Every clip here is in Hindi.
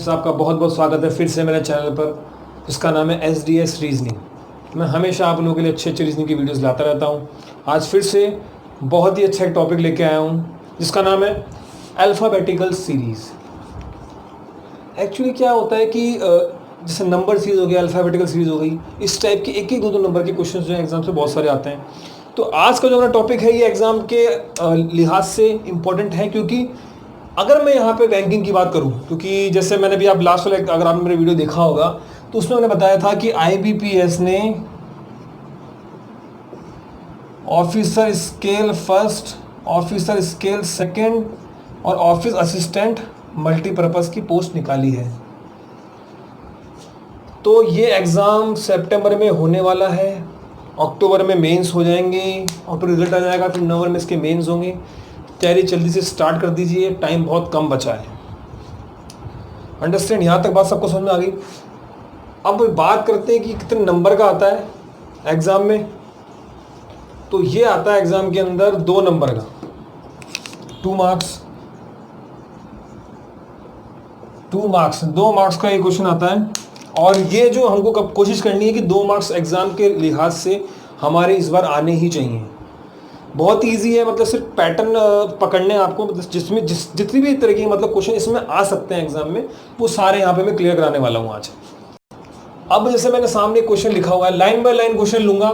फ्रेंड्स, आपका बहुत बहुत स्वागत है फिर से मेरे चैनल पर जिसका नाम है SDS रीजनिंग। मैं हमेशा आप लोगों के लिए अच्छे अच्छे रीजनिंग की वीडियोस लाता रहता हूं। आज फिर से बहुत ही अच्छा एक टॉपिक लेके आया हूं जिसका नाम है अल्फ़ाबेटिकल सीरीज़। एक्चुअली क्या होता है कि जैसे नंबर सीरीज़ हो गया, अल्फ़ाबेटिकल सीरीज़ हो गई, इस टाइप के एक एक दो नंबर के क्वेश्चन जो है एग्जाम से बहुत सारे आते हैं। तो आज का जो हमारा टॉपिक है ये एग्ज़ाम के लिहाज से इम्पोर्टेंट है, क्योंकि अगर मैं यहाँ पे रैंकिंग की बात करूँ, क्योंकि जैसे मैंने भी आप लास्ट वाले अगर आपने मेरे वीडियो देखा होगा तो उसमें मैंने बताया था कि IBPS ने officer scale first, officer scale second और ऑफिस असिस्टेंट मल्टीपर्पज़ की पोस्ट निकाली है। तो ये एग्ज़ाम सितंबर में होने वाला है, अक्टूबर में मेंस हो जाएंगे और फिर रिजल्ट आ जाएगा, फिर नवंबर में इसके मेंस होंगे। तैयारी जल्दी से स्टार्ट कर दीजिए, टाइम बहुत कम बचा है। अंडरस्टैंड? यहाँ तक बात सबको समझ में आ गई। अब बात करते हैं कि कितने नंबर का आता है एग्ज़ाम में। तो ये आता है एग्ज़ाम के अंदर 2 नंबर का, 2 मार्क्स, 2 मार्क्स का ये क्वेश्चन आता है। और ये जो हमको कब कोशिश करनी है कि 2 मार्क्स एग्ज़ाम के लिहाज से हमारे इस बार आने ही चाहिए। बहुत इजी है, मतलब सिर्फ पैटर्न पकड़ने आपको, मतलब जिसमें जितनी भी तरह की मतलब क्वेश्चन इसमें आ सकते हैं एग्जाम में, वो सारे यहाँ पे मैं क्लियर कराने वाला हूँ आज। अब जैसे मैंने सामने क्वेश्चन लिखा हुआ है, लाइन बाय लाइन क्वेश्चन लूंगा।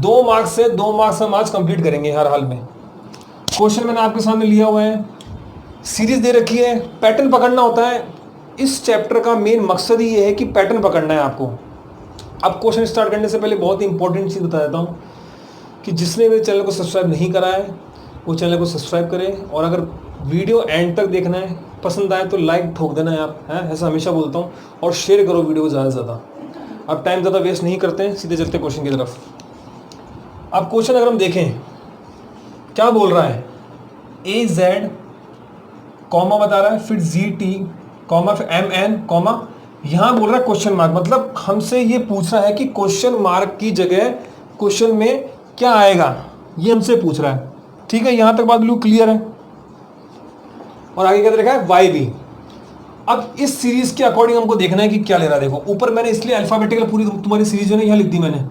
2 मार्क्स से 2 मार्क्स हम आज कंप्लीट करेंगे हर हाल में। क्वेश्चन मैंने आपके सामने लिया हुआ है, सीरीज दे रखी है, पैटर्न पकड़ना होता है। इस चैप्टर का मेन मकसद ही ये है कि पैटर्न पकड़ना है आपको। अब क्वेश्चन स्टार्ट करने से पहले बहुत ही इंपॉर्टेंट चीज़ बता देता हूँ कि जिसने मेरे चैनल को सब्सक्राइब नहीं करा है वो चैनल को सब्सक्राइब करें, और अगर वीडियो एंड तक देखना है, पसंद आए तो लाइक ठोक देना है आप, हैं ऐसा हमेशा बोलता हूँ, और शेयर करो वीडियो को ज़्यादा से ज़्यादा। अब टाइम ज़्यादा वेस्ट नहीं करते हैं, सीधे चलते क्वेश्चन की तरफ। अब क्वेश्चन अगर हम देखें क्या बोल रहा है, AZ कॉमा बता रहा है, फिर GT कॉमा, फिर MN कॉमा, यहाँ बोल रहा है क्वेश्चन मार्क। मतलब हमसे ये पूछ रहा है कि क्वेश्चन मार्क की जगह क्वेश्चन में क्या आएगा, ये हमसे पूछ रहा है। ठीक है, यहां तक बात बिल्कुल क्लियर है। और आगे क्या देखा है, YB। अब इस सीरीज के अकॉर्डिंग हमको देखना है कि क्या ले रहा है। देखो ऊपर मैंने इसलिए अल्फाबेटिकल पूरी तुम्हारी सीरीज जो है यहां लिख दी मैंने।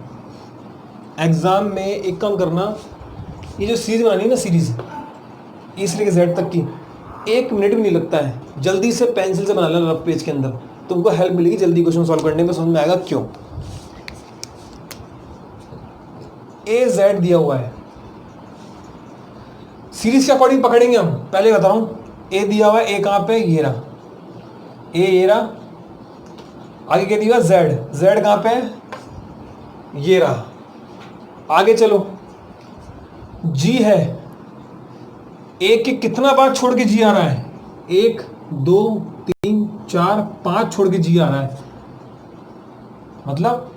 एग्जाम में एक काम करना, ये जो सीरीज बनानी है ना, सीरीज इसलिए Z तक की, 1 मिनट भी नहीं लगता है, जल्दी से पेंसिल से बना लेना रफ पेज के अंदर, तुमको हेल्प मिलेगी जल्दी क्वेश्चन सॉल्व करने में, समझ में आएगा क्यों। AZ दिया हुआ है, सीरीज के अकॉर्डिंग पकड़ेंगे हम। पहले बता रहा हूं, A दिया हुआ है, A कहां पे, ये रहा A, ये रहा। आगे क्या दिया, Z कहां पे, ये रहा। आगे चलो, G है, A के कितना बार छोड़ के G आ रहा है, 1 2 3 4 5 छोड़ के G आ रहा है, मतलब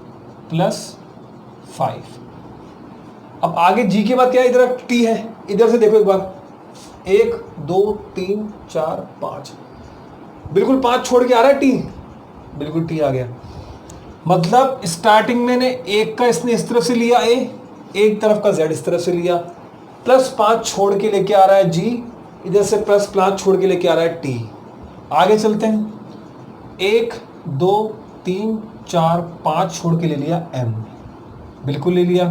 +5। अब आगे G के बाद क्या है, इधर T है, इधर से देखो एक बार, 1 2 3 4 5, बिल्कुल 5 छोड़ के आ रहा है T, बिल्कुल T आ गया। मतलब स्टार्टिंग में ने 1 का इसने इस तरफ से लिया A, एक तरफ का Z इस तरफ से लिया, +5 छोड़ के लेके आ रहा है G, इधर से +5 छोड़ के लेके आ रहा है T। आगे चलते हैं, 1 2 3 4 5 छोड़ के ले लिया M, बिल्कुल ले लिया।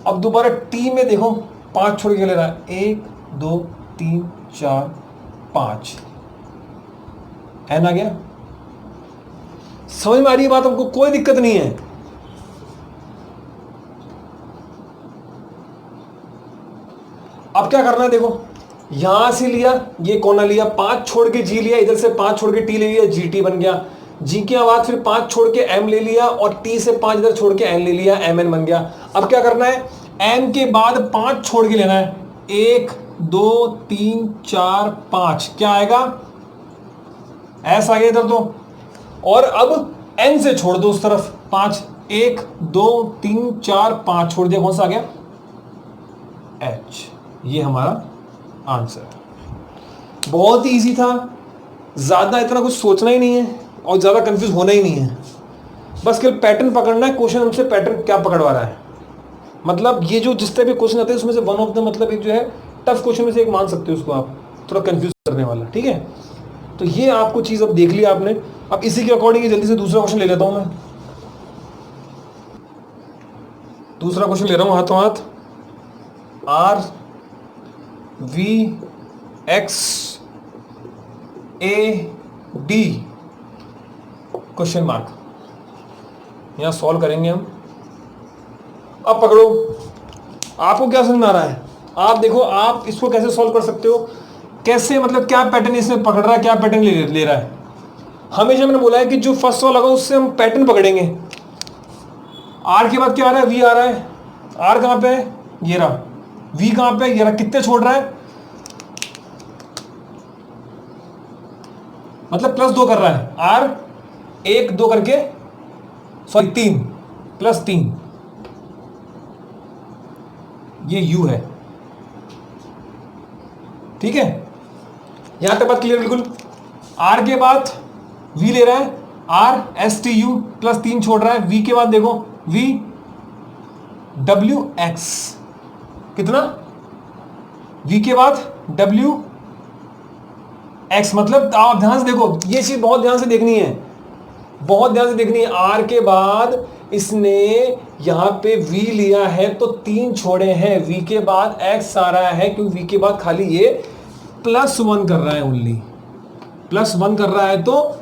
अब दोबारा T में देखो, 5 छोड़ के ले रहा है, 1 2 3 4 5, N आ गया। समझ में आ रही है बात हमको, कोई दिक्कत नहीं है। अब क्या करना है, देखो यहां से लिया, ये कोना लिया, 5 छोड़ के G लिया, इधर से 5 छोड़ के T ले लिया, GT बन गया। G के बाद फिर 5 छोड़ के M ले लिया, और T से 5 इधर छोड़ के N ले लिया, MN बन गया। अब क्या करना है, M के बाद 5 छोड़ के लेना है, 1 2 3 4 5, क्या आएगा, S आ गया इधर तो। और अब N से छोड़ दो उस तरफ 5, 1 2 3 4 5 छोड़ दिया, कौन सा आ गया, H। ये हमारा आंसर है। बहुत ही इजी था, ज्यादा इतना कुछ सोचना ही नहीं है और ज्यादा कंफ्यूज होना ही नहीं है, बस केवल पैटर्न पकड़ना है। क्वेश्चन हमसे पैटर्न क्या पकड़वा रहा है, मतलब ये जो जिस टाइप के क्वेश्चन आते हैं उसमें से वन ऑफ द, मतलब एक जो है टफ क्वेश्चन में से एक मान सकते हो उसको आप, थोड़ा कंफ्यूज करने वाला। ठीक है, तो ये आपको चीज़ अब देख लिया आपने। अब इसी के अकॉर्डिंग जल्दी से दूसरा क्वेश्चन ले लेता हूँ मैं। दूसरा क्वेश्चन ले रहा हूँ हाथों हाथ। R V X A D question mark, यहाँ सॉल्व करेंगे हम। अब पकड़ो, आपको क्या समझ में आ रहा है? आप देखो आप इसको कैसे सॉल्व कर सकते हो, कैसे मतलब क्या पैटर्न इसमें पकड़ रहा है, क्या पैटर्न ले रहा है। हमेशा मैंने बोला है कि जो फर्स्ट सॉल्व लगा उससे हम पैटर्न पकड़ेंगे। आर के बाद क्या आ रहा है? वी आ रहा है। आर कहाँ पे है? ये रहा। वी कहाँ पे है? ये रहा। कितने छोड़ रहा है? मतलब +2 कर रहा है। आर 1 2 करके, सॉरी 3 +3, ये यू है। ठीक है, यहां तक बात क्लियर बिल्कुल। आर के बाद वी ले रहा है, आर एस टी यू +3 छोड़ रहा है। वी के बाद देखो वी डब्ल्यू एक्स, कितना? वी के बाद डब्ल्यू एक्स, मतलब आप ध्यान से देखो, ये चीज बहुत ध्यान से देखनी है, बहुत ध्यान से देखनी है। आर के बाद इसने यहां पे वी लिया है तो 3 छोड़े हैं। वी के बाद एक्स आ रहा है क्योंकि वी के बाद खाली ये +1 कर रहा है, ओनली +1 कर रहा है तो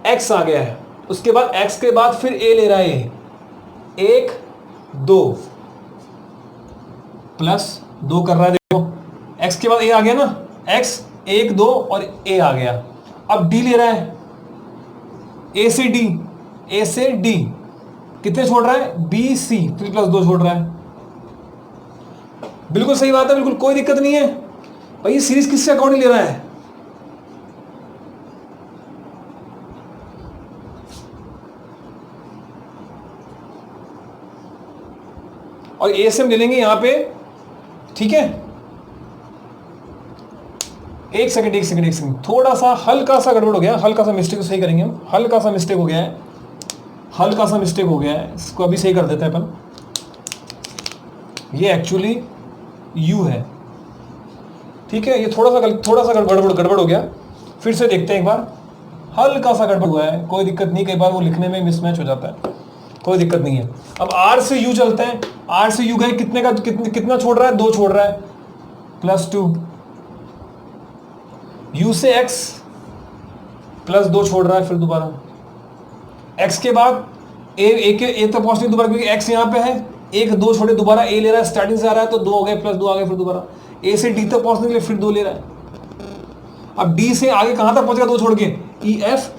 एक्स आ गया है। उसके बाद एक्स के बाद फिर ए ले रहा है, 1 2 +2 कर रहा है। देखो एक्स के बाद ए आ गया ना, एक्स 1 2 और ए आ गया। अब डी ले रहा है, ए से डी, ए से डी कितने छोड़ रहा है? बी सी, फिर +2 छोड़ रहा है। बिल्कुल सही बात है, बिल्कुल कोई दिक्कत नहीं है भाई। ये सीरीज किससे अकॉर्डिंग ले रहा है? और ए से हम ले लेंगे यहां पे, ठीक है। एक सेकंड, थोड़ा सा हल्का सा गड़बड़ हो गया, हल्का सा मिस्टेक सही करेंगे हम। हल्का सा मिस्टेक हो गया है, इसको अभी सही कर देते हैं अपन। ये एक्चुअली यू है, ठीक है। ये थोड़ा सा गड़बड़ हो गया। फिर से देखते हैं एक बार। हल्का सा गड़बड़ हुआ है, कोई दिक्कत नहीं, कई बार वो लिखने में मिसमैच हो जाता है, कोई दिक्कत नहीं है। अब आर से यू चलते हैं। आर से यू गए, कितना छोड़ रहा है? 2 छोड़ रहा है, +2। यू से एक्स +2 छोड़ रहा है, फिर दोबारा एक्स के बाद ए तक पहुंचने दोबारा, क्योंकि एक्स यहां पे है। 1 2 छोड़े, दोबारा ए ले रहा है, स्टार्टिंग से आ रहा है तो 2 हो गए, +2 आ गए, फिर दोबारा ए से डी तक पहुंचने के लिए फिर 2 ले रहा है। अब डी से आगे कहां तक पहुंचेगा? 2 छोड़ के ई एफ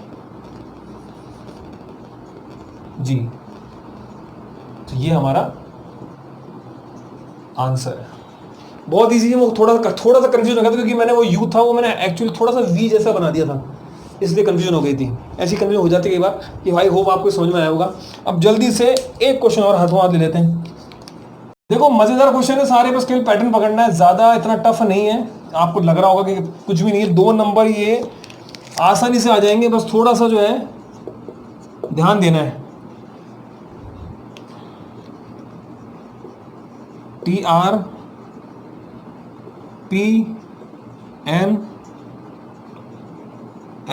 जी। तो ये हमारा आंसर है। बहुत इजी है। वो थोड़ा सा कंफ्यूजन हो गया था क्योंकि मैंने वो यू था, वो मैंने एक्चुअली थोड़ा सा वी जैसा बना दिया था, इसलिए कंफ्यूजन हो गई थी। ऐसी कंफ्यूजन हो जाती है कई बार। कि भाई होप आपको समझ में आया होगा। अब जल्दी से एक क्वेश्चन और हाथों हाथ ले लेते हैं। देखो मजेदार क्वेश्चन है सारे, बस केवल पैटर्न पकड़ना है, ज्यादा इतना टफ नहीं है। आपको लग रहा होगा कि कुछ भी नहीं है, 2 नंबर ये आसानी से आ जाएंगे, बस थोड़ा सा जो है ध्यान देना है। TR PN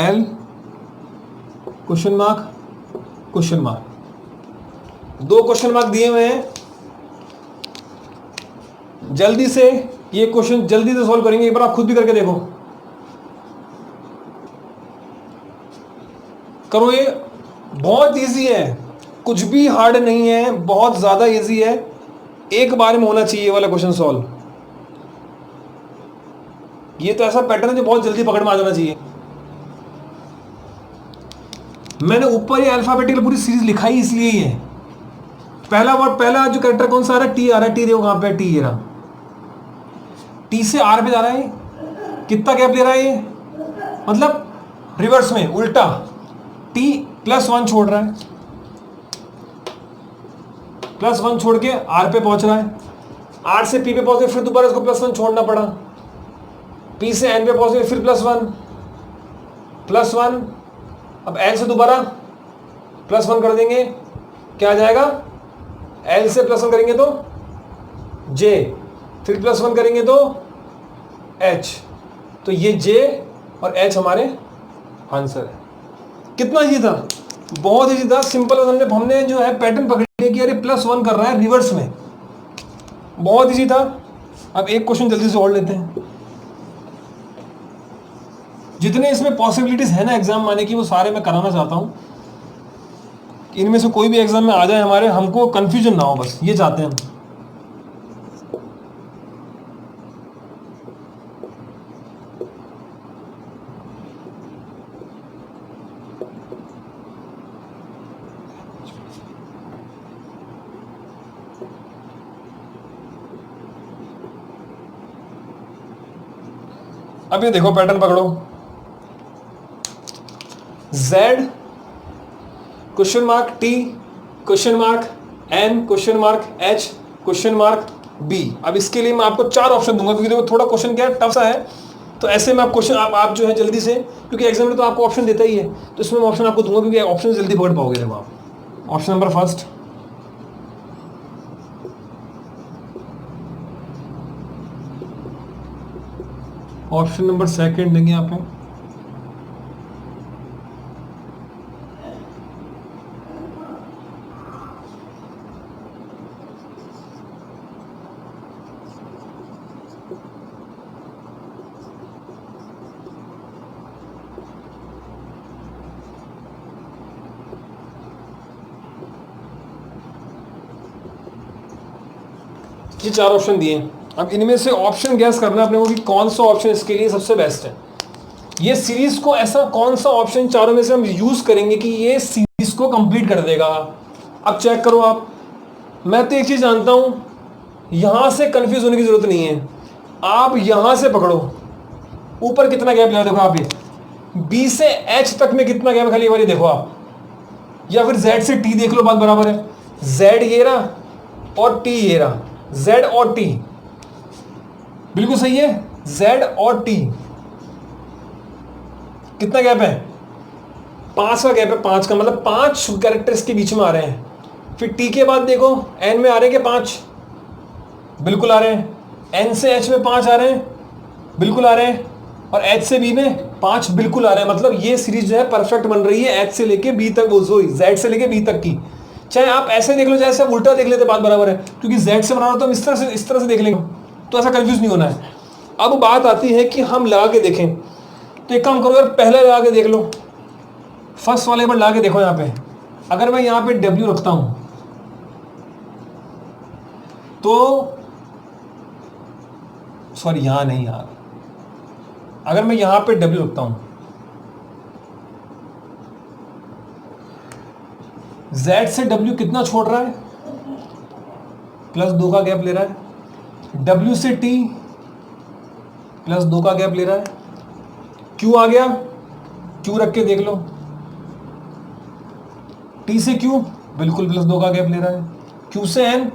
L question mark 2 question mark दिए हुए हैं। जल्दी से ये क्वेश्चन जल्दी से सॉल्व करेंगे। एक बार आप खुद भी करके देखो, करो। ये बहुत इजी है, कुछ भी हार्ड नहीं है, बहुत ज्यादा इजी है। एक बार में होना चाहिए ये वाला क्वेश्चन सॉल्व। ये तो ऐसा पैटर्न है जो बहुत जल्दी पकड़ में आ जाना चाहिए। मैंने ऊपर ये अल्फाबेटिकल पूरी सीरीज लिखा ही इसलिए ही है। पहला जो कैरेक्टर कौन सा आ रहा है? टी आ रहा है। टी देखो कहां पे? टी ये रहा। टी से आर पे जा रहा है। कितना गैप ले रहा है ये? मतलब रिवर्स में, उल्टा। टी +1 छोड़ रहा है, +1 छोड़ के आर पे पहुंच रहा है। आर से पी पे पहुंचे, फिर दोबारा इसको +1 छोड़ना पड़ा। पी से एन पे पहुंचे, फिर +1। अब एन से दोबारा +1 कर देंगे, क्या आ जाएगा? एल से +1 करेंगे तो जे, फिर +1 करेंगे तो एच। तो ये जे और एच हमारे आंसर है। कितना ईजी था, बहुत ईजी था, सिंपल। हमने जो है पैटर्न पकड़ लिया कि अरे +1 कर रहा है रिवर्स में, बहुत ईजी था। अब एक क्वेश्चन जल्दी से और लेते हैं। जितने इसमें पॉसिबिलिटीज है ना एग्जाम आने की, वो सारे मैं कराना चाहता हूँ। इनमें से कोई भी एग्जाम में आ जाए हमारे, हमको कंफ्यूजन ना हो, बस ये चाहते हैं हम। अब ये देखो पैटर्न पकड़ो, Z question mark T question mark N question mark H question mark B। अब इसके लिए मैं आपको 4 ऑप्शन दूंगा, क्योंकि देखो थोड़ा क्वेश्चन क्या है, टफ सा है। तो ऐसे में आप क्वेश्चन आप जो है जल्दी से, क्योंकि एग्जाम में तो आपको ऑप्शन देता ही है, तो इसमें मैं ऑप्शन आपको दूंगा, क्योंकि ऑप्शन जल्दी पकड़ पाओगे। देखो आप option number first, option number second देंगे यहाँ पे, ये 4 ऑप्शन दिए। अब इनमें से ऑप्शन गैस करना अपने को कि कौन सा ऑप्शन इसके लिए सबसे बेस्ट है। ये सीरीज को ऐसा कौन सा ऑप्शन चारों में से हम यूज करेंगे कि ये सीरीज को कंप्लीट कर देगा। अब चेक करो आप, मैं तो एक चीज जानता हूं, यहां से कंफ्यूज होने की जरूरत नहीं है। आप यहां से पकड़ो, ऊपर कितना गैप लगा, देखो आप ये बी से एच तक में कितना गैप, खाली बारी देखो आप, या फिर जेड से टी देख लो, बात बराबर है। जेड ये रहा और टी ये रहा, Z और T बिल्कुल सही है। Z और T कितना गैप है, 5 का गैप है। 5 का मतलब 5 कैरेक्टर्स के बीच में आ रहे हैं। फिर T के बाद देखो N में आ रहे हैं कि 5 बिल्कुल आ रहे हैं, N से H में 5 आ रहे हैं बिल्कुल आ रहे हैं, और H से B में 5 बिल्कुल आ रहे हैं। मतलब ये सीरीज जो है परफेक्ट बन रही है H से लेके B तक, सॉरी Z से लेके B तक की। चाहे आप ऐसे देख लो, चाहे ऐसे उल्टा देख लेते, बात बराबर है, क्योंकि Z से बना रहा तो हम इस तरह से देख लेंगे, तो ऐसा कंफ्यूज नहीं होना है। अब बात आती है कि हम लगा के देखें, तो एक काम करो यार, पहले लगा के देख लो, फर्स्ट वाले पर लगा के देखो। यहाँ पे अगर मैं यहाँ पे W रखता हूं तो, सॉरी यहाँ नहीं यार, अगर मैं यहाँ पे W रखता हूं, Z से W कितना छोड़ रहा है, +2 का गैप ले रहा है। W से T +2 का गैप ले रहा है। Q आ गया, Q रख के देख लो, T से Q बिल्कुल +2 का गैप ले रहा है। Q से N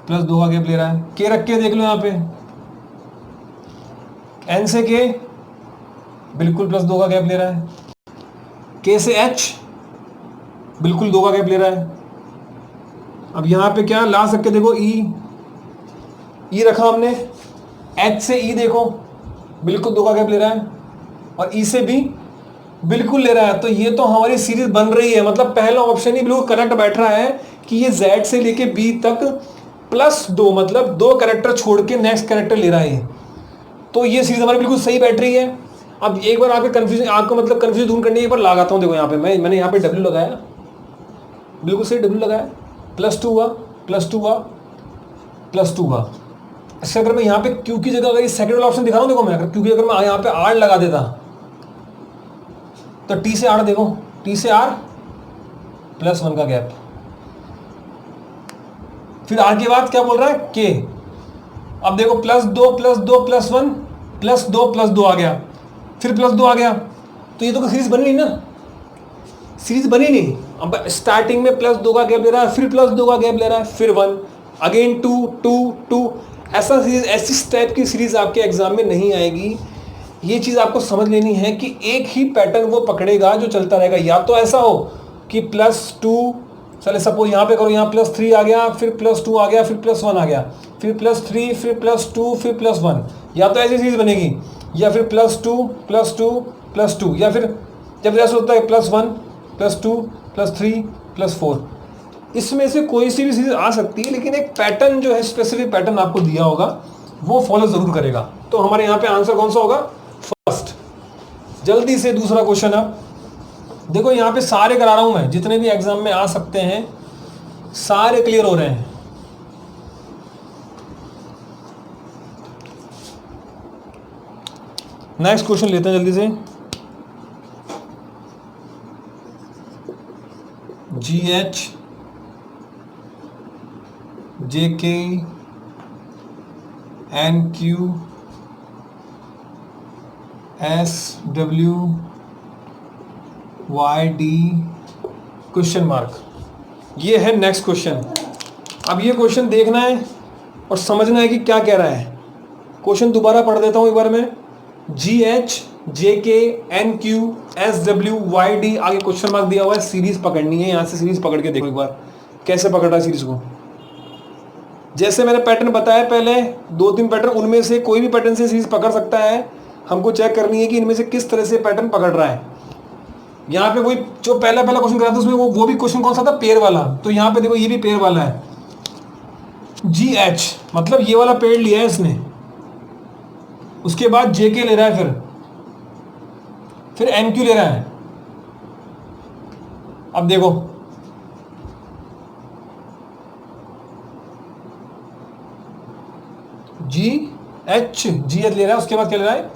+2 का गैप ले रहा है। K रख के देख लो, यहाँ पे N से K बिल्कुल +2 का गैप ले रहा है। K से H बिल्कुल 2 का गैप ले रहा है। अब यहाँ पे क्या ला सकते, देखो E रखा हमने, H से E देखो बिल्कुल 2 का गैप ले रहा है, और E से B बिल्कुल ले रहा है। तो ये तो हमारी सीरीज बन रही है। मतलब पहला ऑप्शन ही बिल्कुल करेक्ट बैठ रहा है कि ये Z से लेके B तक +2, मतलब 2 कैरेक्टर छोड़ के नेक्स्ट कैरेक्टर ले रहा है। तो ये सीरीज हमारी बिल्कुल सही बैठ रही है। अब एक बार आपके कंफ्यूजन, आपको मतलब कंफ्यूजन दूर करने, एक बार लगाता हूँ। देखो यहाँ पे मैंने यहाँ पे W लगाया, बिल्कुल सही W लगाया, +2 हुआ, +2 हुआ, +2 हुआ। अच्छा, अगर मैं यहाँ पे Q की जगह अगर ये सेकंड वाला ऑप्शन दिखा रहा हूँ, देखो मैं अगर क्योंकि अगर मैं यहाँ पे R लगा देता तो T से R देखो, T से R +1 का गैप, फिर R के बाद क्या बोल रहा है, K। अब देखो +2 +2 +1 +2 +2 आ गया, फिर +2 आ गया, तो ये तो सीरीज बनी नहीं ना, सीरीज बनी नहीं। अब स्टार्टिंग में +2 का गैप ले रहा है, फिर +2 का गैप ले रहा है, फिर 1 अगेन 2 2 2, ऐसा सीरीज, ऐसी टाइप की सीरीज आपके एग्जाम में नहीं आएगी। ये चीज़ आपको समझ लेनी है कि एक ही पैटर्न वो पकड़ेगा जो चलता रहेगा। या तो ऐसा हो कि +2, चले सपोज यहाँ पे करो, यहाँ +3 आ गया, फिर +2 आ गया, फिर +1 आ गया, फिर +3, फिर +2, फिर +1, या तो ऐसी सीरीज बनेगी, या फिर +2 +2 +2, या फिर जब जैसे होता है +1 +2 +3 +4, इसमें से कोई सी भी चीज़ आ सकती है, लेकिन एक पैटर्न जो है, स्पेसिफिक पैटर्न आपको दिया होगा, वो फॉलो ज़रूर करेगा। तो हमारे यहाँ पे आंसर कौन सा होगा? फर्स्ट। जल्दी से दूसरा क्वेश्चन। अब देखो यहाँ पे सारे करा रहा हूँ मैं, जितने भी एग्जाम में आ सकते हैं सारे क्लियर हो रहे हैं। नेक्स्ट क्वेश्चन लेते हैं जल्दी से। GH JK NQ SW YD question mark, ये है नेक्स्ट क्वेश्चन। अब ये क्वेश्चन देखना है और समझना है कि क्या कह रहा है। क्वेश्चन दोबारा पढ़ देता हूँ एक बार मैं। GH JK NQ SW YD, आगे क्वेश्चन मार्क दिया हुआ है, सीरीज पकड़नी है। यहाँ से सीरीज पकड़ के देखो एक बार कैसे पकड़ रहा है सीरीज को। जैसे मैंने पैटर्न बताया पहले, 2-3 पैटर्न, उनमें से कोई भी पैटर्न से सीरीज पकड़ सकता है। हमको चेक करनी है कि इनमें से किस तरह से पैटर्न पकड़ रहा है। यहाँ पे वही जो पहला क्वेश्चन करा था उसमें वो भी क्वेश्चन कौन सा था? पेयर वाला। तो यहाँ पे देखो ये भी पेयर वाला है। GH मतलब ये वाला पेयर लिया है इसने, उसके बाद JK ले रहा है, फिर NQ ले रहा है। अब देखो GH ले रहा है, उसके बाद क्या ले रहा है?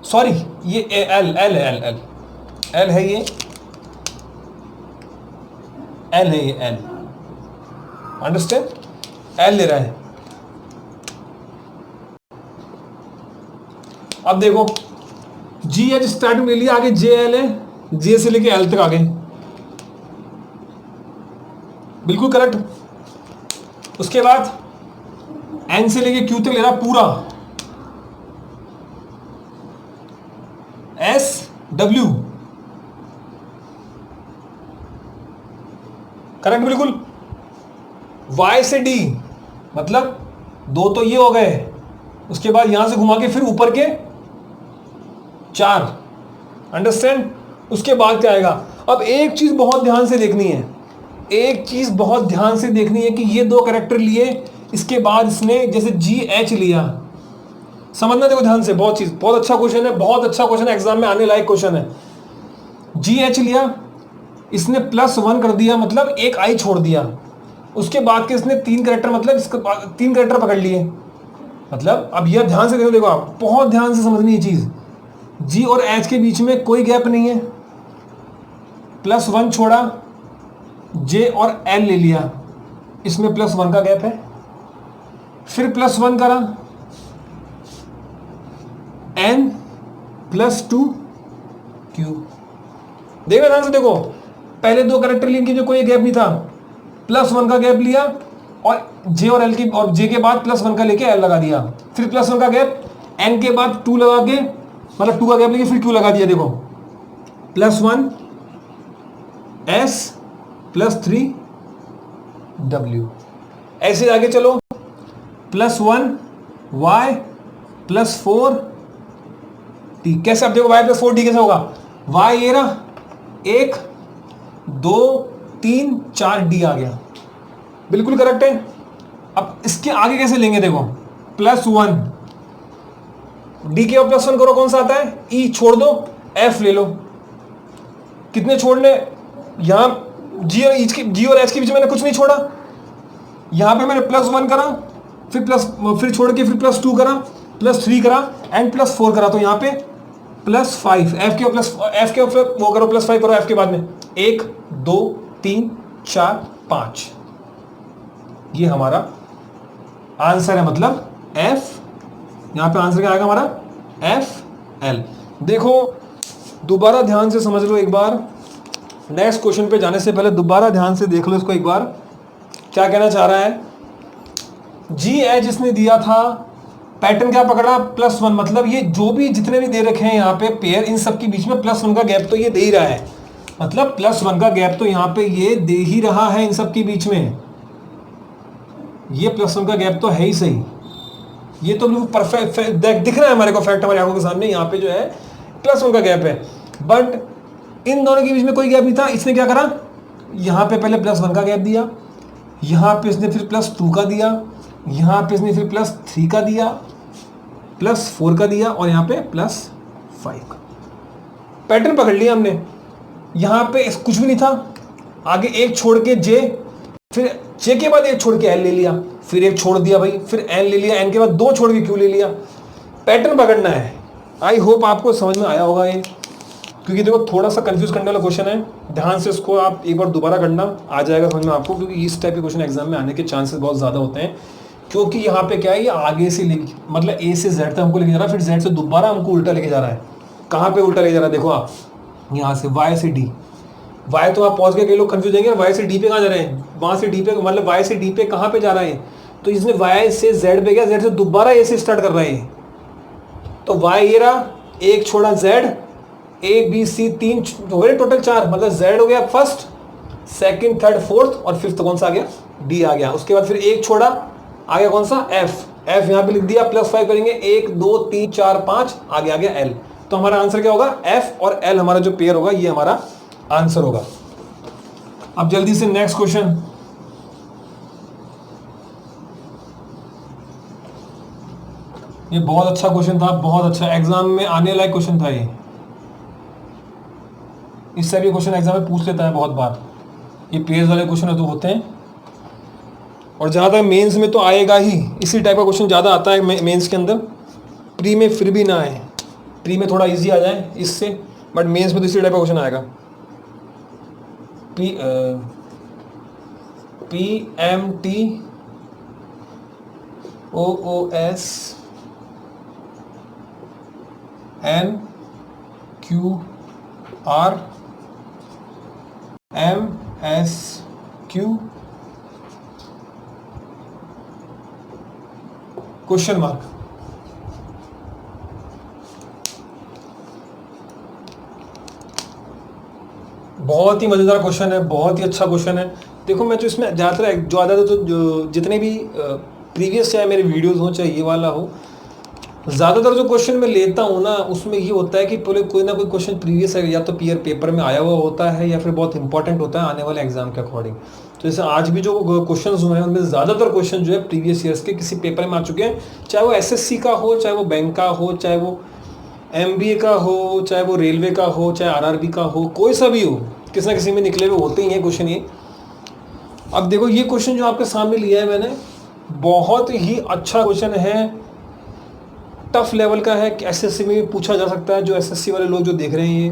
सॉरी, ये L है, ये L है, ये L, अंडरस्टैंड? L ले रहा है। अब देखो GH स्टार्टिंग ले लिया, आगे JL है, J से लेके L तक आ गए, बिल्कुल करेक्ट। उसके बाद N से लेके Q तक ले रहा पूरा, SW करेक्ट बिल्कुल। Y से D मतलब 2 तो ये हो गए, उसके बाद यहां से घुमा के फिर ऊपर के 4, अंडरस्टैंड? उसके बाद क्या आएगा? अब एक चीज बहुत ध्यान से देखनी है, कि ये 2 कैरेक्टर लिए, इसके बाद इसने जैसे GH लिया, समझना देखो ध्यान से, बहुत अच्छा क्वेश्चन है, बहुत अच्छा क्वेश्चन है, एग्जाम में आने लायक क्वेश्चन है। GH लिया, इसने +1 कर दिया, मतलब एक I छोड़ दिया। उसके बाद के इसने 3 कैरेक्टर, मतलब इसके 3 कैरेक्टर पकड़ लिए। मतलब अब यह ध्यान से देखो आप, बहुत ध्यान से समझनी ये चीज। G और H के बीच में कोई गैप नहीं है, +1 छोड़ा, J और L ले लिया, इसमें +1 का गैप है, फिर +1 करा, N +2 Q। देखो ध्यान से देखो, पहले 2 कैरेक्टर लिए जो कोई गैप नहीं था, +1 का गैप लिया, और J और L की और J के बाद +1 का लेके L लगा दिया, फिर +1 का गैप, N के बाद 2 लगा के, मतलब 2 का गैप लेके फिर Q लगा दिया। देखो +1 S +3 W, ऐसे आगे चलो, +1 Y +4 T। कैसे? अब देखो Y +4 T कैसे होगा? Y ये रहा, 1 2 3 4 D आ गया, बिल्कुल करेक्ट है। अब इसके आगे कैसे लेंगे? देखो +1 D के ऊपर +1 करो, कौन सा आता है? E छोड़ दो, F ले लो। कितने छोड़ने? यहां G और H के बीच में मैंने कुछ नहीं छोड़ा, यहां पे मैंने +1 करा, फिर छोड़ के फिर +2 करा, +3 करा, एंड +4 करा, तो यहां पे +5। F के ऊपर वो करो, +5 करो F के बाद में, 1 2 3 4 5, ये हमारा आंसर है। मतलब F, यहां पे आंसर क्या आएगा हमारा? FL। देखो दोबारा ध्यान से समझ लो एक बार, नेक्स्ट क्वेश्चन पे जाने से पहले दोबारा ध्यान से देख लो इसको एक बार, क्या कहना चाह रहा है। GH जिसने दिया था, पैटर्न क्या पकड़ा? +1, मतलब ये जो भी जितने भी दे रखे हैं यहाँ पे पेयर, इन सब के बीच में +1 का गैप तो ये दे ही रहा है, मतलब +1 का गैप तो यहाँ पे ये दे ही रहा है इन सब के बीच में, ये +1 का गैप तो है ही सही। ये तो बिल्कुल परफेक्ट दिख रहा है हमारे को, फैक्ट हमारी आंखों के सामने। यहाँ पे जो है +1 का गैप है, बट इन दोनों के बीच में कोई गैप नहीं था। इसने क्या करा, यहाँ पे पहले +1 का गैप दिया, यहाँ पे इसने फिर +2 का दिया, यहाँ पे इसने फिर +3 का दिया, +4 का दिया और यहाँ पे +5 का। पैटर्न पकड़ लिया हमने। यहाँ पे कुछ भी नहीं था, आगे एक छोड़ के जे, फिर जे के बाद एक छोड़ के एल ले लिया, फिर एक छोड़ दिया भाई, फिर एन ले लिया, एन के बाद 2 छोड़ के क्यू ले लिया। पैटर्न पकड़ना है। आई होप आपको समझ में आया होगा ये, क्योंकि देखो थोड़ा सा कंफ्यूज करने वाला क्वेश्चन है, ध्यान से इसको आप एक बार दोबारा करना, आ जाएगा समझ में आपको, क्योंकि इस टाइप के क्वेश्चन एग्जाम में आने के चांसेस बहुत ज़्यादा होते हैं। क्योंकि यहाँ पे क्या है, ये आगे से मतलब ए से जेड तक हमको लेके जा रहा है, फिर जेड से दोबारा हमको उल्टा लेके जा रहा है। कहाँ पे उल्टा लेके जा रहा है, देखो आप यहाँ से वाई से डी, वाई तो आप पहुँच के कई लोग कंफ्यूज जाएंगे, वाई से डी पे कहाँ जा रहे हैं, वहाँ से डी पे, मतलब वाई से डी पे कहाँ पे जा रहा है, तो इसने वाई से जेड पे गया, जेड से दोबारा ए से स्टार्ट कर रहे हैं, तो वाई ये रहा, एक छोड़ा जेड, ए बी सी 3 हो गए टोटल 4, मतलब जेड हो गया फर्स्ट, सेकंड, थर्ड, फोर्थ और फिफ्थ कौन सा आ गया, डी आ गया। उसके बाद फिर एक छोड़ा, आ गया कौन सा, एफ, एफ यहाँ पे लिख दिया, +5 करेंगे, 1 2 3 4 5, आगे आ गया एल। तो हमारा आंसर क्या होगा, एफ और एल हमारा जो पेयर होगा ये हमारा आंसर होगा। अब जल्दी से नेक्स्ट क्वेश्चन, ये बहुत अच्छा क्वेश्चन था, बहुत अच्छा, एग्जाम में आने लायक क्वेश्चन था ये। इस टाइप के क्वेश्चन एग्जाम में पूछ लेता है बहुत बार, ये पेयर्स वाले क्वेश्चन तो होते हैं, और जहाँ तक मेंस में तो आएगा ही, इसी टाइप का क्वेश्चन ज़्यादा आता है मेंस के अंदर। प्री में फिर भी ना आए, प्री में थोड़ा इजी आ जाए इससे, बट मेंस में तो इसी टाइप का क्वेश्चन आएगा। PMT OOS NQR MSQ question mark. बहुत ही मज़ेदार क्वेश्चन है, बहुत ही अच्छा क्वेश्चन है। देखो मैं तो इसमें ज़्यादा तो जितने भी प्रीवियस चाहे मेरे वीडियोस हो चाहे ये वाला हो, ज़्यादातर जो क्वेश्चन मैं लेता हूँ ना उसमें ये होता है कि पहले कोई ना कोई क्वेश्चन प्रीवियस है, या तो पीयर पेपर में आया हुआ होता है या फिर बहुत इंपॉर्टेंट होता है आने वाले एग्जाम के अकॉर्डिंग। तो जैसे आज भी जो क्वेश्चन हुए हैं उनमें ज़्यादातर क्वेश्चन जो है प्रीवियस ईयर्स के किसी पेपर में आ चुके हैं, चाहे वो SSC का हो, चाहे वो बैंक का हो, चाहे वो MBA का हो, चाहे वो रेलवे का हो, चाहे RRB का हो, कोई सा भी हो, किसी ना किसी में निकले हुए होते ही हैं क्वेश्चन ये। अब देखो ये क्वेश्चन जो आपके सामने लिया है मैंने, बहुत ही अच्छा क्वेश्चन है, टफ लेवल का है, SSC में भी पूछा जा सकता है। जो SSC वाले लोग जो देख रहे हैं ये,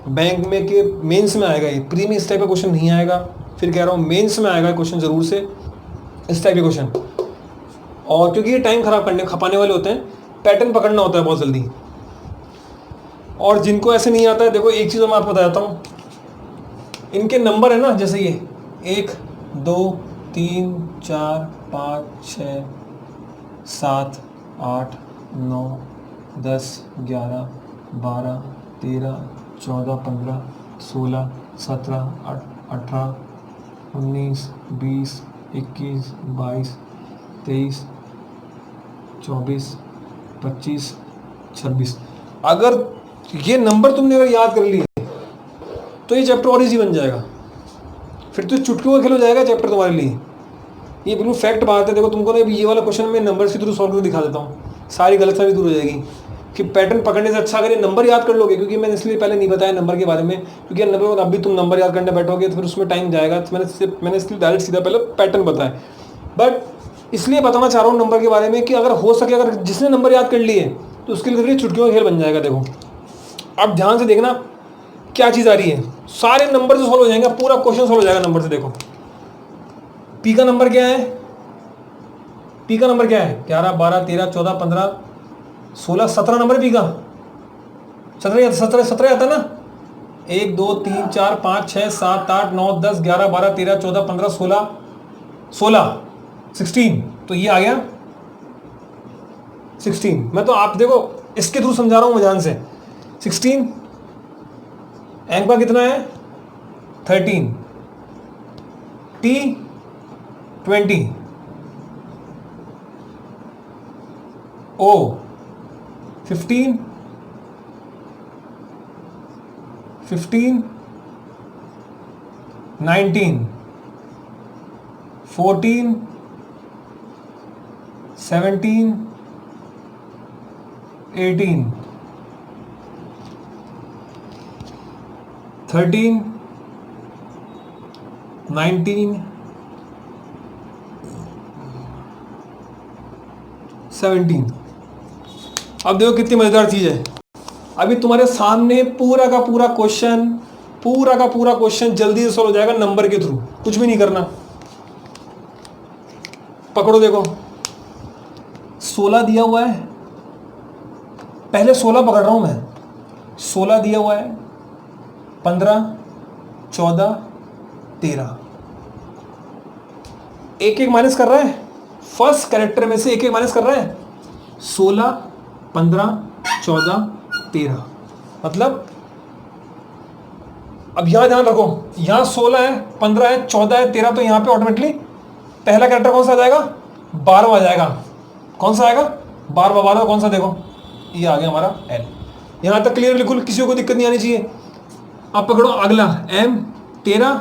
बैंक में के मेंस में आएगा ये, प्री में इस टाइप का क्वेश्चन नहीं आएगा, फिर कह रहा हूँ मेंस में आएगा क्वेश्चन ज़रूर से इस टाइप के क्वेश्चन। और क्योंकि ये टाइम खपाने वाले होते हैं, पैटर्न पकड़ना होता है बहुत जल्दी। और जिनको ऐसे नहीं आता है, देखो एक चीज़ मैं आपको बताता हूँ, इनके नंबर है ना, जैसे ये 1 2 3 4 5 6 7 8 9 10 11 12 13 14 15 16 17 18 19 20 21 22 23 24 25 26। अगर ये नंबर तुमने अगर याद कर लिए तो ये चैप्टर और इजी बन जाएगा, फिर तो चुटकियों का खेल हो जाएगा चैप्टर तुम्हारे लिए। ये बिल्कुल फैक्ट बात है। देखो तुमको ना ये वाला क्वेश्चन मैं नंबर के थ्रू सॉल्व करके दिखा देता हूँ, सारी गलतफहमी दूर हो जाएगी कि पैटर्न पकड़ने से अच्छा अगर ये नंबर याद कर लोगे, क्योंकि मैंने इसलिए पहले नहीं बताया नंबर के बारे में, क्योंकि नंबर अभी तुम नंबर याद करने बैठोगे तो फिर उसमें टाइम जाएगा, तो मैंने इसलिए डायरेक्ट सीधा पहले पैटर्न बताया। बट इसलिए बताना चाह रहा हूँ नंबर के बारे में कि अगर हो सके, अगर जिसने नंबर याद कर लिए तो उसके लिए चुटकियों का खेल बन जाएगा। देखो अब ध्यान से देखना क्या चीज़ आ रही है, सारे नंबर से सॉल्व हो जाएंगे, पूरा क्वेश्चन सॉल्व हो जाएगा नंबर से। देखो पी का नंबर क्या है, पी का नंबर क्या है, 11 12 13 14 15 16 17 नंबर पी का, 17 आता ना, 1 2 3 4 5 6 7 8 9 10 11 12 13 14 15 16 16, तो ये आ गया 16। मैं तो आप देखो इसके थ्रू समझा रहा हूँ ध्यान से। 16 एम का कितना है 13, T 20, O 15, 15, 19, 14, 17, 18, 13, 19, 17। अब देखो कितनी मजेदार चीज है। अभी तुम्हारे सामने पूरा का पूरा क्वेश्चन जल्दी से सॉल्व हो जाएगा नंबर के थ्रू, कुछ भी नहीं करना। पकड़ो, देखो 16 दिया हुआ है, पहले 16 पकड़ रहा हूं मैं। 16 दिया हुआ है, 15, 14, 13, एक एक माइनस कर रहा है, फर्स्ट कैरेक्टर में से एक एक माइनस कर रहा है। 16, 15, 14, 13, मतलब अब यहां ध्यान रखो, यहां 16 है, 15 है, 14 है, 13, तो यहां पे ऑटोमेटिकली पहला कैरेक्टर कौन सा आ जाएगा? 12 आ जाएगा। कौन सा आएगा? 12। 12 कौन सा? देखो ये आ गया हमारा एल। यहां तक क्लियर, बिल्कुल किसी को दिक्कत नहीं आनी चाहिए। अब पकड़ो अगला एम, 13,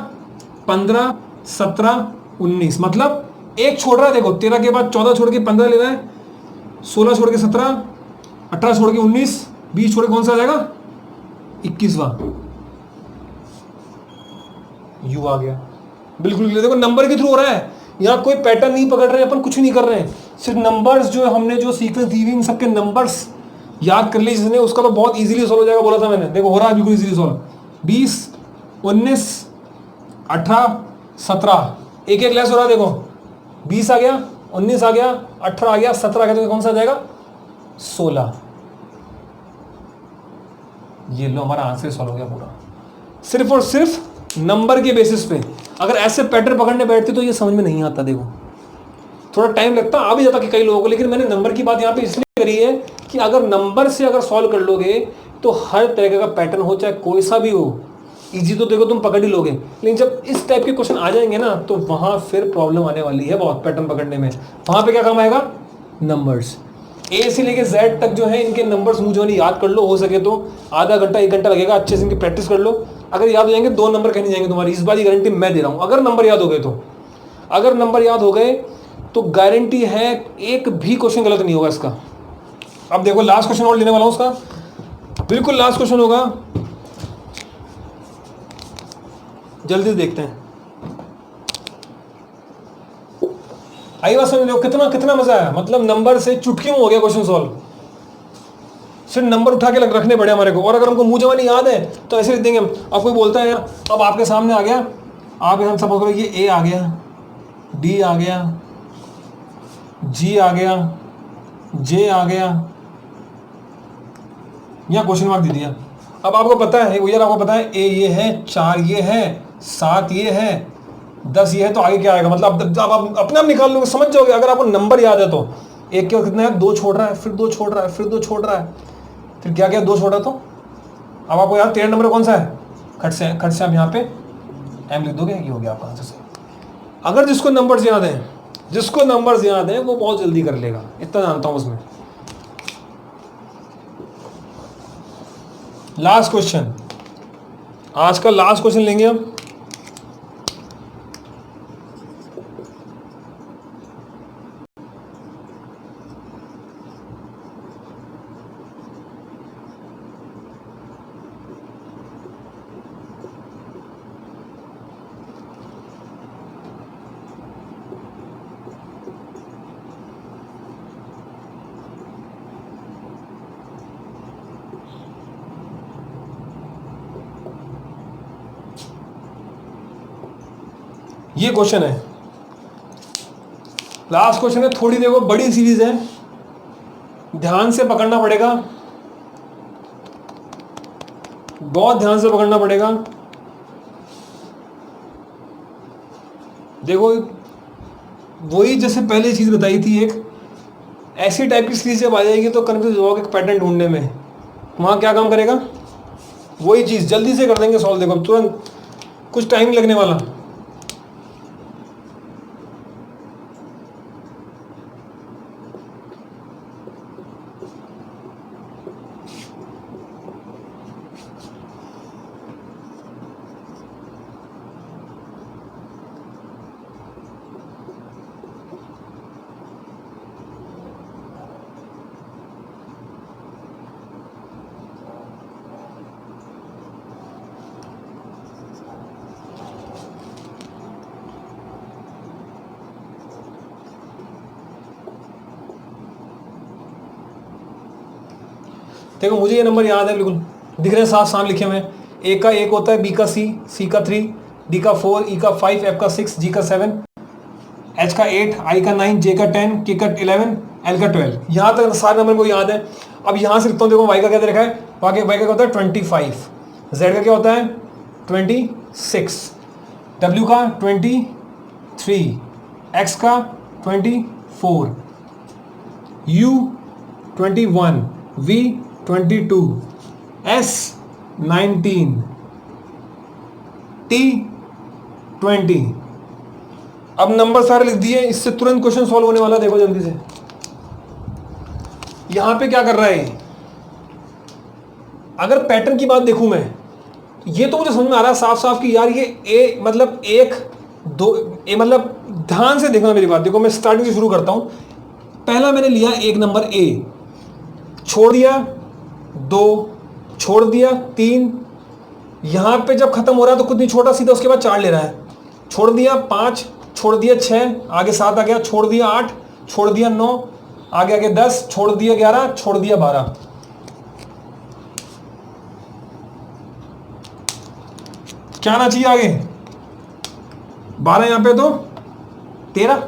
15, 17, 19, मतलब एक छोड़ रहा है। देखो 13 के बाद 14 छोड़ के 15 ले रहा है, 16 छोड़ के 17, 18 छोड़ के 19, 20 छोड़ के कौन सा आ जाएगा? 21वां यू आ गया। बिल्कुल क्लियर। देखो नंबर के थ्रू हो रहा है, यहाँ कोई पैटर्न नहीं पकड़ रहे हैं, अपन कुछ नहीं कर रहे हैं, सिर्फ नंबर्स जो हमने जो सीक्वेंस दी हुई इन सबके नंबर्स याद कर ली जिसने, उसका तो बहुत इजीली सॉल्व हो जाएगा, बोला था मैंने। देखो हो रहा है बिल्कुल इजीली सॉल्व। 20, 19, 18, 17, एक एक लेस हो रहा है। देखो 20 आ गया, 19 आ गया, 18 आ गया, 17 आ गया, तो कौन सा आ जाएगा? 16। ये लो हमारा आंसर सॉल्व हो गया पूरा, सिर्फ और सिर्फ नंबर के बेसिस पे। अगर ऐसे पैटर्न पकड़ने बैठते तो ये समझ में नहीं आता। देखो थोड़ा टाइम लगता, आ भी जाता कि कई लोगों को, लेकिन मैंने नंबर की बात यहाँ पे इसलिए करी है कि अगर नंबर से अगर सॉल्व कर लोगे तो हर तरह का पैटर्न हो, चाहे कोई सा भी हो, इजी तो देखो तुम पकड़ ही लोगे। लेकिन जब इस टाइप के क्वेश्चन आ जाएंगे ना, तो वहां फिर प्रॉब्लम आने वाली है बहुत पैटर्न पकड़ने में। वहां पे क्या काम आएगा? नंबर्स। ए से लेके जेड तक जो है इनके नंबर्स मुझे नहीं याद कर लो, हो सके तो आधा घंटा 1 घंटा लगेगा, अच्छे से इनकी प्रैक्टिस कर लो। अगर याद हो जाएंगे 2 नंबर कहीं नहीं जाएंगे तुम्हारी, इस बार की गारंटी मैं दे रहा हूं। अगर नंबर याद हो गए तो, अगर नंबर याद हो गए तो गारंटी है एक भी क्वेश्चन गलत नहीं होगा इसका। अब देखो लास्ट क्वेश्चन और लेने वाला हूं उसका, बिल्कुल लास्ट क्वेश्चन होगा, जल्दी से देखते हैं। आई बात समझ लो, कितना कितना मजा आया। मतलब नंबर से चुटकी में हो गया क्वेश्चन सॉल्व, सिर्फ नंबर उठा के रखने पड़े हमारे को। और अगर हमको मुंह जवानी याद है तो ऐसे लिख देंगे हम। अब कोई बोलता है अब आपके सामने आ गया, आप यहाँ सपोज करो ये ए आ गया, डी आ गया, जी आ गया, जे आ गया, यहाँ क्वेश्चन मार्क दे दिया। अब आपको पता है यार, आपको पता है ए ये है, 4 ये है, 7 ये है, 10 ये है, तो आगे क्या आएगा? मतलब आप अपने आप निकाल लोगे, समझ जाओगे अगर आपको नंबर याद है तो। एक के कितना है? 2 छोड़ रहा है, फिर 2 छोड़ रहा है, फिर 2 छोड़ रहा है, फिर क्या क्या 2 छोड़ा। तो अब आपको यार 13 नंबर कौन सा है? खट से आप यहाँ पे एम लिख दोगे, ये हो गया आपका आंसर सही। अगर जिसको नंबर्स याद है, जिसको नंबर्स याद है वो बहुत जल्दी कर लेगा, इतना जानता हूं उसमें। लास्ट क्वेश्चन, आज का लास्ट क्वेश्चन लेंगे हम। ये क्वेश्चन है, लास्ट क्वेश्चन है। थोड़ी देखो बड़ी सीरीज है, ध्यान से पकड़ना पड़ेगा, बहुत ध्यान से पकड़ना पड़ेगा। देखो वही जैसे पहले चीज बताई थी, एक ऐसी टाइप की सीरीज जब आ जाएगी तो कंफ्यूज होगा एक पैटर्न ढूंढने में, वहां क्या काम करेगा? वही चीज जल्दी से कर देंगे सॉल्व। देखो तुरंत, कुछ टाइम लगने वाला। देखो मुझे ये नंबर याद है बिल्कुल, दिख रहे हैं साफ साफ लिखे हुए। ए का 1 होता है, बी का सी, सी का 3, डी का 4, ई का 5, एफ का 6, जी का 7, एच का 8, आई का 9, जे का 10, के का 11, एल का 12। यहाँ तक सारे नंबर को याद है। अब यहाँ से लिखता हूँ, देखो वाई का क्या दे रखा है, वाई का होता है 25, जेड का क्या होता है 26, डब्ल्यू का 23, एक्स का 24, यू 21, वी 22, एस 19, टी 20। अब नंबर सारे लिख दिए, इससे तुरंत क्वेश्चन सॉल्व होने वाला। देखो जल्दी से यहां पे क्या कर रहा है, अगर पैटर्न की बात देखूं मैं, ये तो मुझे समझ में आ रहा है साफ साफ कि यार ये ए मतलब 1 2 ए, मतलब ध्यान से देखना मेरी बात। देखो मैं स्टार्टिंग से शुरू करता हूं। पहला मैंने लिया एक नंबर ए, छोड़ दिया 2, छोड़ दिया 3, यहां पे जब खत्म हो रहा है तो कुछ नहीं छोटा, सीधा उसके बाद 4 ले रहा है, छोड़ दिया 5, छोड़ दिया 6, आगे 7 आ गया, छोड़ दिया 8, छोड़ दिया 9, आगे 10, छोड़ दिया 11, छोड़ दिया 12। क्या आना चाहिए आगे, 12 यहां पे तो 13।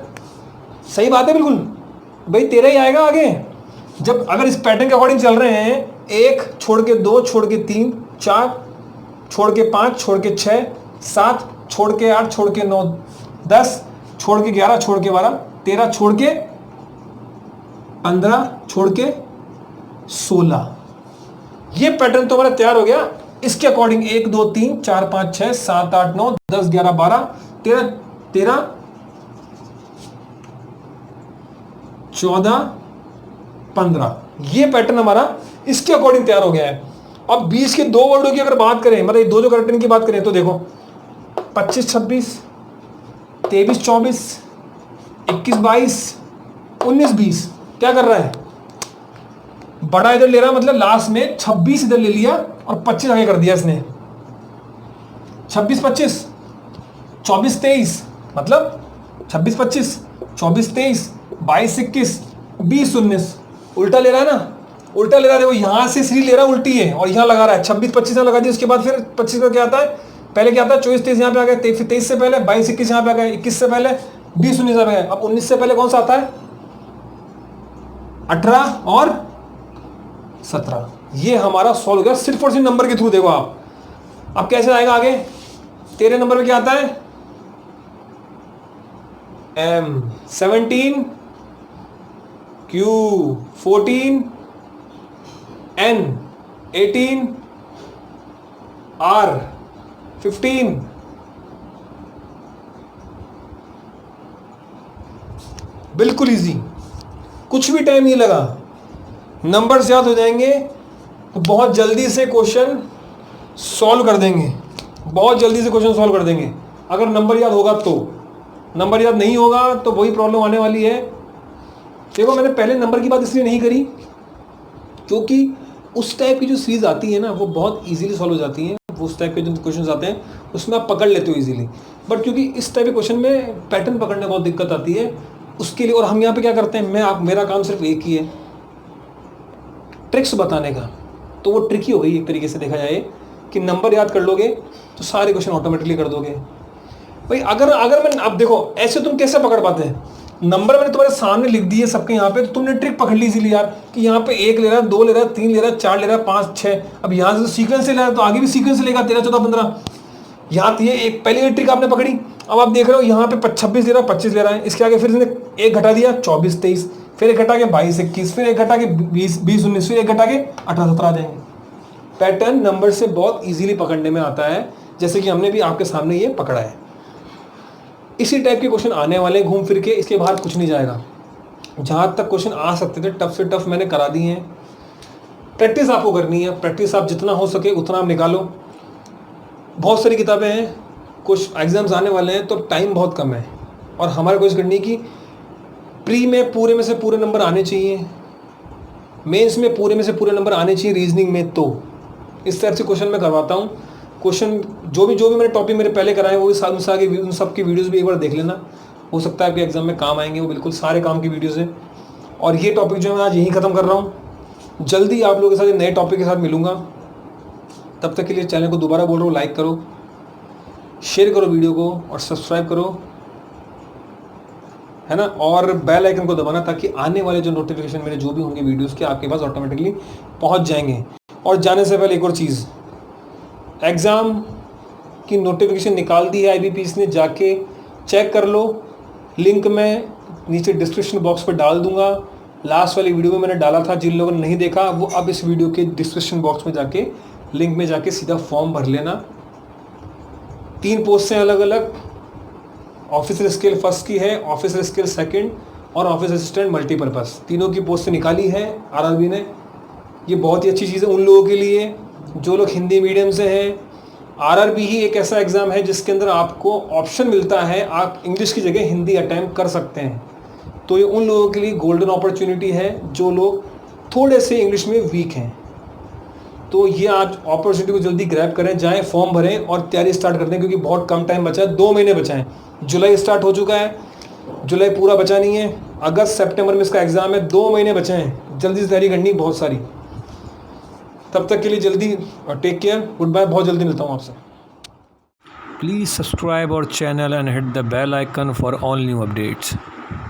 सही बात है बिल्कुल भाई, 13 ही आएगा आगे। जब अगर इस पैटर्न के अकॉर्डिंग चल रहे हैं, 1 छोड़ के 2, छोड़ के 3, 4 छोड़ के 5, छोड़ के 6, 7 छोड़ के 8, छोड़ के 9, 10 छोड़ के 11, छोड़ के 12, 13 छोड़ के 15, छोड़ के 16। ये पैटर्न तो हमारा तैयार हो गया। इसके अकॉर्डिंग 1 2 3 4 5 6 7 8 9 10 11 12 13 14 15, ये पैटर्न हमारा इसके अकॉर्डिंग तैयार हो गया है। अब 20 के 2 वर्डों की अगर बात करें, मतलब दो जो पैटर्न की बात करें, तो देखो 25 26, 23 24, 21 22, 19 20। क्या कर रहा है, बड़ा इधर ले रहा, मतलब लास्ट में 26 इधर ले लिया और 25 आगे कर दिया इसने। 26 25, 24 23, मतलब 26 25, 24 23, 22 21, 20 19। उल्टा ले रहा है ना, उल्टा ले रहा है। देखो यहां से 3 ले रहा है, उल्टी है, और यहां लगा रहा है 26 25 लगा दिया। उसके बाद फिर 25 का क्या आता है, पहले क्या आता है 24 23 यहाँ पे आ गया, 23 से पहले 22 21 यहाँ पे आ गया, 21 से पहले 20 19 आ गया। अब 19 से पहले कौन सा आता है, 18 और 17। ये हमारा सॉल्व हो गया सिर्फ और सिर्फ नंबर के थ्रू। देखो आप अब कैसे आएगा आगे, 13 नंबर में क्या आता है, M 17, Q 14, N 18, R 15, बिल्कुल इजी, कुछ भी टाइम नहीं लगा, नंबर्स याद हो जाएंगे तो बहुत जल्दी से क्वेश्चन सॉल्व कर देंगे, बहुत जल्दी से क्वेश्चन सॉल्व कर देंगे अगर नंबर याद होगा तो। नंबर याद नहीं होगा तो वही प्रॉब्लम आने वाली है। देखो मैंने पहले नंबर की बात इसलिए नहीं करी क्योंकि उस टाइप की जो सीरीज आती है ना वो बहुत इजीली सॉल्व हो जाती हैं। वो उस टाइप के जो क्वेश्चन आते हैं उसमें आप पकड़ लेते हो इजीली, बट क्योंकि इस टाइप के क्वेश्चन में पैटर्न पकड़ने में बहुत दिक्कत आती है उसके लिए। और हम यहाँ पे क्या करते हैं, मेरा काम सिर्फ एक ही है, ट्रिक्स बताने का। तो वो ट्रिक ही हो गई एक तरीके से देखा जाए कि नंबर याद कर लोगे तो सारे क्वेश्चन ऑटोमेटिकली कर दोगे भाई। अगर मैं, अब देखो ऐसे तुम कैसे पकड़ पाते हैं, नंबर मैंने तुम्हारे सामने लिख दिए सबके यहाँ पे, तो तुमने ट्रिक पकड़ ली इसीलिए यार कि यहाँ पे 1 ले रहा है, 2 ले रहा है, 3 ले रहा है, 4 ले रहा है, 5 6। अब यहाँ से तो सीक्वेंस से ले रहा है तो आगे भी सीक्वेंस से लेगा 13 14 15। यहाँ ये एक पहले ये ट्रिक आपने पकड़ी। अब आप देख रहे हो यहाँ पे 26 ले रहा है, 25 ले रहा है, इसके आगे फिर इसने 1 घटा दिया 24 23, फिर 1 घटा के 22 21, फिर 1 घटा के 20 19, फिर 1 घटा के 18 17 आ जाएंगे। पैटर्न नंबर से बहुत इजीली पकड़ने में आता है, जैसे कि हमने भी आपके सामने ये पकड़ा है। इसी टाइप के क्वेश्चन आने वाले घूम फिर के, इसके बाहर कुछ नहीं जाएगा। जहाँ तक क्वेश्चन आ सकते थे टफ से टफ मैंने करा दिए हैं। प्रैक्टिस आपको करनी है, प्रैक्टिस आप जितना हो सके उतना आप निकालो। बहुत सारी किताबें हैं, कुछ एग्जाम्स आने वाले हैं तो टाइम बहुत कम है, और हमारे कोशिश करनी है कि प्री में पूरे में से पूरे नंबर आने चाहिए, मेंस में पूरे में से पूरे नंबर आने चाहिए, रीजनिंग में। तो इस टाइप से क्वेश्चन मैं करवाता हूँ। क्वेश्चन जो भी मैंने टॉपिक मेरे पहले कराए वो भी साथ आगे उन सब की वीडियोस भी एक बार देख लेना, हो सकता है आपके एग्जाम में काम आएंगे। वो बिल्कुल सारे काम की वीडियोस हैं। और ये टॉपिक जो मैं आज यहीं ख़त्म कर रहा हूँ। जल्दी आप लोगों के साथ एक नए टॉपिक के साथ मिलूँगा। तब तक के लिए चैनल को दोबारा बोल रहा हूँ, लाइक करो, शेयर करो वीडियो को और सब्सक्राइब करो, है ना, और बेल आइकन को दबाना ताकि आने वाले जो नोटिफिकेशन मेरे जो भी होंगे वीडियोस के आपके पास ऑटोमेटिकली पहुंच जाएंगे। और जाने से पहले एक और चीज़, एग्ज़ाम की नोटिफिकेशन निकाल दी है IBPS ने, जाके चेक कर लो। लिंक मैं नीचे डिस्क्रिप्शन बॉक्स पर डाल दूंगा। लास्ट वाली वीडियो में मैंने डाला था, जिन लोगों ने नहीं देखा वो अब इस वीडियो के डिस्क्रिप्शन बॉक्स में जाके लिंक में जाके सीधा फॉर्म भर लेना। 3 पोस्ट हैं अलग अलग, ऑफिसर स्किल फर्स्ट की है, ऑफिसर स्किल सेकंड और ऑफिस असिस्टेंट मल्टीपर्पज़। तीनों की पोस्ट निकाली है RRB ने। ये बहुत ही अच्छी चीज़ है उन लोगों के लिए जो लोग हिंदी मीडियम से हैं। RRB ही एक ऐसा एग्ज़ाम है जिसके अंदर आपको ऑप्शन मिलता है, आप इंग्लिश की जगह हिंदी अटैम्प्ट कर सकते हैं। तो ये उन लोगों के लिए गोल्डन अपॉर्चुनिटी है जो लोग थोड़े से इंग्लिश में वीक हैं। तो ये आज अपॉर्चुनिटी को जल्दी ग्रैब करें, जाएं फॉर्म भरें और तैयारी स्टार्ट कर दें, क्योंकि बहुत कम टाइम बचा है, 2 महीने बचा है। जुलाई स्टार्ट हो चुका है, जुलाई पूरा बचा नहीं है, अगस्त सितंबर में इसका एग्ज़ाम है, 2 महीने बचे हैं, जल्दी से तैयारी करनी बहुत सारी। तब तक के लिए जल्दी टेक केयर, गुड बाय, बहुत जल्दी मिलता हूँ आपसे। Please subscribe our channel and hit the bell icon for all new updates.